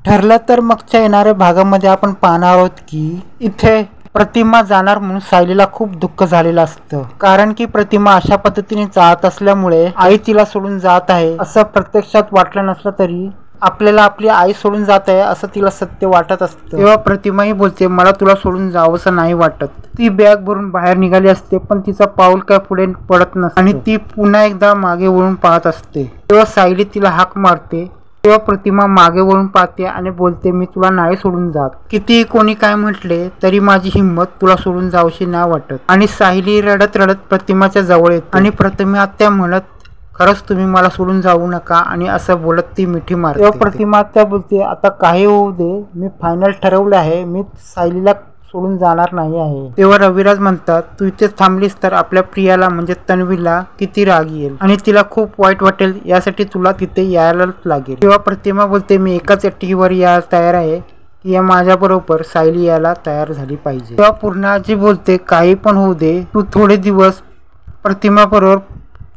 ठरलं तर मागच्या येणाऱ्या भागामध्ये आपण पाहणार आहोत की इथे प्रतिमा जाणार म्हणून सायलीला खूप दुःख झालेलं असतं, कारण की प्रतिमा अशा पद्धतीने जात असल्यामुळे आई तिला सोडून जात आहे असं प्रत्यक्षात वाटलं नसलं तरी आपल्याला आपली आई सोडून जात आहे असं तिला सत्य वाटत असतं। तेव्हा प्रतिमा ही बोलते, मला तुला सोडून जावंसं नाही वाटत। ती बॅग भरून बाहेर निघाली असते, पण तिचा पाऊल काय पुढे पडत नसते आणि ती पुन्हा एकदा मागे वळून पाहत असते। तेव्हा सायली तिला हाक मारते, तेव्हा प्रतिमा मागे वळून पाहते आणि बोलते, मी तुला नाही सोडून जात। कितीही कोणी काय म्हटले तरी माझी हिंमत तुला सोडून जावशी नाही वाटत। आणि सायली रडत रडत प्रतिमाच्या जवळ येते आणि प्रतिमा त्या म्हणत, खरंच तुम्ही मला सोडून जाऊ नका आणि असं बोलत ती मिठी मारते। तेव्हा प्रतिमा त्या बोलते, आता काही होऊ दे, मी फायनल ठरवलं आहे, मी सायलीला सोडून जाणार नाही आहे। तेव्हा रविराज म्हणतात, तू इथे थांबलीस तर आपल्या प्रियाला म्हणजे तन्वीला किती राग येईल आणि तिला खूप वाईट वाटेल, यासाठी तुला तिथे यायलाच लागेल। तेव्हा प्रतिमा बोलते, मी एकाच अटीवर यायला तयार आहे की या माझ्या बरोबर सायली यायला तयार झाली पाहिजे। तेव्हा पूर्णाजी बोलते, काही पण होऊ दे, तू थोडे दिवस प्रतिमा बरोबर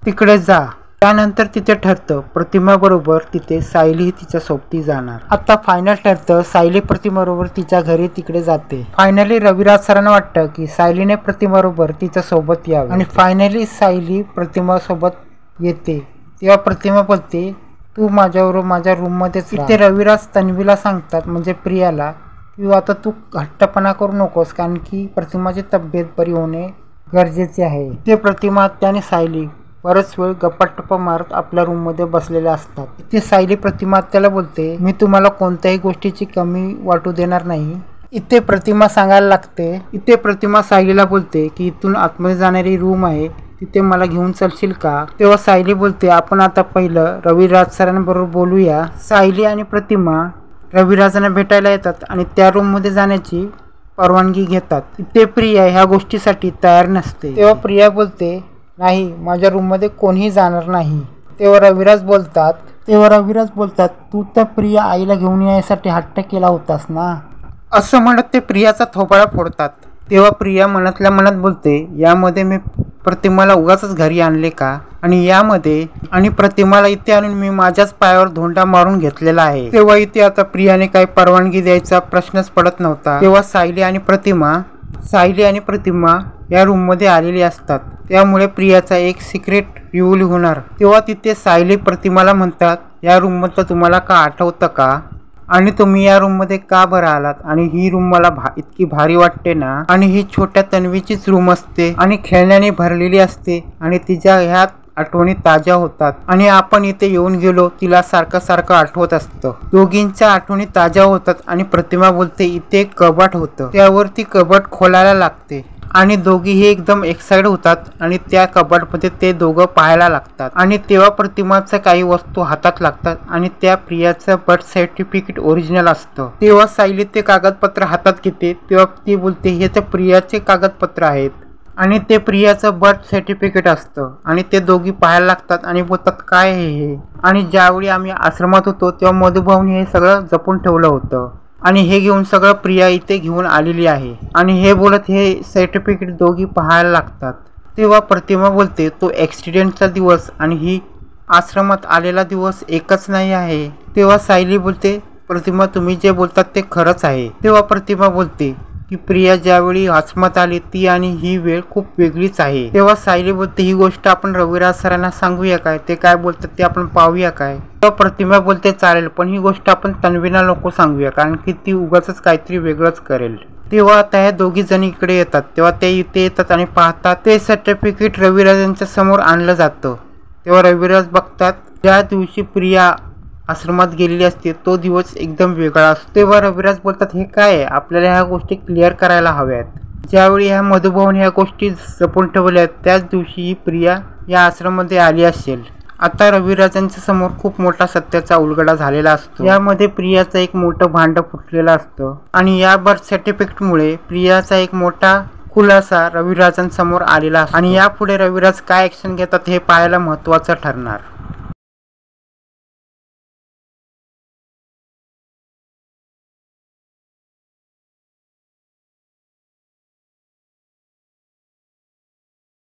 तिकडे जा। त्यानंतर तिथे ठरतं प्रतिमा बरोबर तिथे सायली तिच्या सोबती जाणार। आता फायनल ठरतं, सायली प्रतिमा बरोबर तिच्या घरी तिकडे जाते। फायनली रविराज सरांना वाटतं की सायलीने प्रतिमा बरोबर तिच्या सोबत यावे आणि फायनली सायली प्रतिमा सोबत येते। तेव्हा प्रतिमा बोलते, तू माझ्याबरोबर माझ्या रूम मध्ये। इथे रविराज तन्वीला सांगतात म्हणजे प्रियाला, की आता तू हट्टपणा करू नकोस, कारण की प्रतिमाची तब्येत बरी होणे गरजेचे आहे। ते प्रतिमा त्याने सायली बरेच वेळ गप्पा मारत आपल्या रूम मध्ये बसलेले असतात। इथे सायली प्रतिमा त्याला बोलते, मी तुम्हाला कोणत्याही गोष्टीची कमी वाटू देणार नाही। इथे प्रतिमा सांगायला लागते, इथे प्रतिमा सायलीला बोलते की इथून आतमध्ये जाणारी रूम आहे, तिथे मला घेऊन चलशील का? तेव्हा सायली बोलते, आपण आता पहिलं रविराज सरांबरोबर बोलूया। सायली आणि प्रतिमा रविराजांना भेटायला येतात आणि त्या रूम मध्ये जाण्याची परवानगी घेतात। इथे प्रिया ह्या गोष्टीसाठी तयार नसते। तेव्हा प्रिया बोलते, नाही, माझ्या रूम मध्ये कोणीही जाणार नाही। तेव्हा रविराज बोलतात, तू तर प्रिया आईला घेऊन यायसाठी हट्ट केला होतास ना, असं म्हणत ते प्रियाचा थोबाडा फोडतात। तेव्हा प्रिया मनातल्या मनात बोलते, यामध्ये मी प्रतिमाला उगाच घरी आणले का आणि प्रतिमाला इथे आणून मी माझ्याच पायावर धोंडा मारून घेतलेला आहे। तेव्हा इथे आता प्रियाने काही परवानगी द्यायचा प्रश्नच पडत नव्हता। तेव्हा सायली आणि प्रतिमा या रूम मध्ये आलेली असतात, त्यामुळे प्रियाचा एक सिक्रेट रिव्हील होणार। तेव्हा तिथे सायली प्रतिमाला म्हणतात, या रूम मधलं तुम्हाला का आठवतं का आणि तुम्ही या रूम मध्ये का बरं आलात आणि ही रूम मला इतकी भारी वाटते ना, आणि ही छोट्या तन्वीचीच रूम असते आणि खेळण्याने भरलेली असते आणि तिच्या ह्यात आठवणी ताज्या होतात आणि आपण इथे येऊन गेलो तिला सारखं सारखं आठवत असतं। दोघींच्या आठवणी ताज्या होतात आणि प्रतिमा बोलते, इथे एक कपाट होतं, त्यावरती कपाट खोलायला लागते आणि दोघीही एकदम एक्साइटेड होतात आणि त्या कपाटमध्ये ते दोघं पाहायला लागतात आणि तेव्हा प्रतिमाच्या काही वस्तू हातात लागतात आणि त्या प्रियाचं बर्थ सर्टिफिकेट ओरिजिनल असतं। तेव्हा सायली ते कागदपत्र हातात घेते, तेव्हा ती बोलते, हे तर प्रियाचे कागदपत्र आहेत आणि ते प्रियाचं बर्थ सर्टिफिकेट असतं आणि ते दोघी पाहायला लागतात आणि बोलतात, काय हे? आणि ज्यावेळी आम्ही आश्रमात होतो तेव्हा मधुभाऊने हे सगळं जपून ठेवलं होतं आणि हे घेऊन सगळं प्रिया इथे घेऊन आलेली आहे आणि हे बोलत हे सर्टिफिकेट दोघी पाहायला लागतात। तेव्हा प्रतिमा बोलते, तो ॲक्सिडेंटचा दिवस आणि ही आश्रमात आलेला दिवस एकच नाही आहे। तेव्हा सायली बोलते, प्रतिमा तुम्ही जे बोलतात ते खरंच आहे। तेव्हा प्रतिमा बोलते की प्रिया ज्यावेळी आश्रमात आली ती आणि ही वेळ खूप वेगळीच आहे। तेव्हा सायली बोलते, ही गोष्ट आपण रविराज सरांना सांगूया काय, ते काय बोलतात ते आपण पाहूया काय? तेव्हा प्रतिमा बोलते, चालेल, पण ही गोष्ट आपण तन्वीला नको सांगूया, कारण की ती उगाच काहीतरी वेगळंच करेल। तेव्हा आता ह्या दोघी जणी इकडे येतात, तेव्हा ते इथे येतात आणि पाहतात ते सर्टिफिकेट रविराजांच्या समोर आणलं जातं। तेव्हा रविराज बघतात, ज्या दिवशी प्रिया आश्रमात गेलेली असते तो दिवस एकदम वेगळा असतो। तेव्हा रविराज बोलतात, हे काय आहे, आपल्याला ह्या गोष्टी क्लिअर करायला हव्यात। ज्यावेळी ह्या मधुभाऊने ह्या गोष्टी जपून ठेवल्या आहेत त्याच दिवशी ही प्रिया या आश्रमामध्ये आली असेल। आता रविराजांच्या समोर खूप मोठा सत्याचा उलगडा झालेला असतो। यामध्ये प्रियाचं एक मोठं भांड फुटलेलं असतं आणि या बर्थ सर्टिफिकेटमुळे प्रियाचा एक मोठा खुलासा रविराजांसमोर आलेला असतो आणि यापुढे रविराज काय ऍक्शन घेतात हे पाहायला महत्त्वाचं ठरणार।